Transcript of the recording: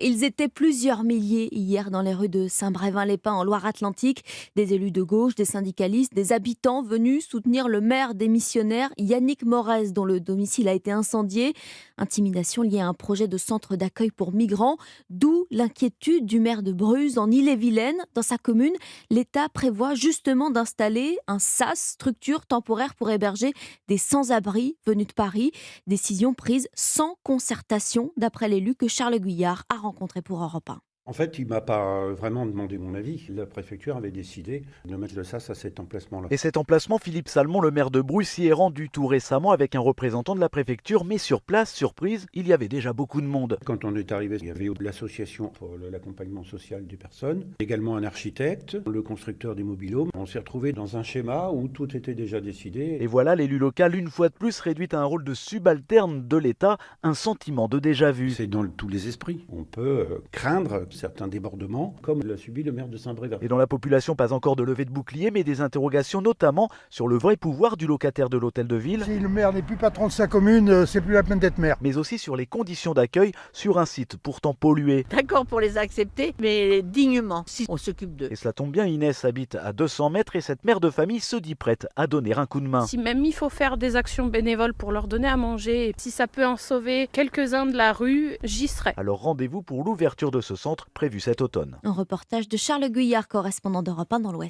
Ils étaient plusieurs milliers hier dans les rues de Saint-Brévin-les-Pins en Loire-Atlantique. Des élus de gauche, des syndicalistes, des habitants venus soutenir le maire démissionnaire Yannick Morez dont le domicile a été incendié. Intimidation liée à un projet de centre d'accueil pour migrants, d'où l'inquiétude du maire de Bruz en Ille-et-Vilaine. Dans sa commune, l'État prévoit justement d'installer un SAS, structure temporaire pour héberger des sans-abri venus de Paris. Décision prise sans concertation d'après l'élu que Charles Guyard a rencontré pour Europe 1. En fait, il ne m'a pas vraiment demandé mon avis. La préfecture avait décidé de mettre le SAS à cet emplacement-là. Et cet emplacement, Philippe Salmon, le maire de Bruz, s'y est rendu tout récemment avec un représentant de la préfecture. Mais sur place, surprise, il y avait déjà beaucoup de monde. Quand on est arrivé, il y avait l'association pour l'accompagnement social des personnes, également un architecte, le constructeur des mobil-homes. On s'est retrouvé dans un schéma où tout était déjà décidé. Et voilà l'élu local, une fois de plus, réduit à un rôle de subalterne de l'État, un sentiment de déjà-vu. C'est dans tous les esprits. On peut craindre certains débordements, comme l'a subi le maire de Saint-Brévin. Et dans la population, pas encore de levée de bouclier, mais des interrogations notamment sur le vrai pouvoir du locataire de l'hôtel de ville. Si le maire n'est plus patron de sa commune, c'est plus la peine d'être maire. Mais aussi sur les conditions d'accueil sur un site pourtant pollué. D'accord pour les accepter, mais dignement, si on s'occupe d'eux. Et cela tombe bien, Inès habite à 200 mètres et cette mère de famille se dit prête à donner un coup de main. Si même il faut faire des actions bénévoles pour leur donner à manger, si ça peut en sauver quelques-uns de la rue, j'y serai. Alors rendez-vous pour l'ouverture de ce centre prévu cet automne. Un reportage de Charles Guyard, correspondant d'Europe 1 dans l'Ouest.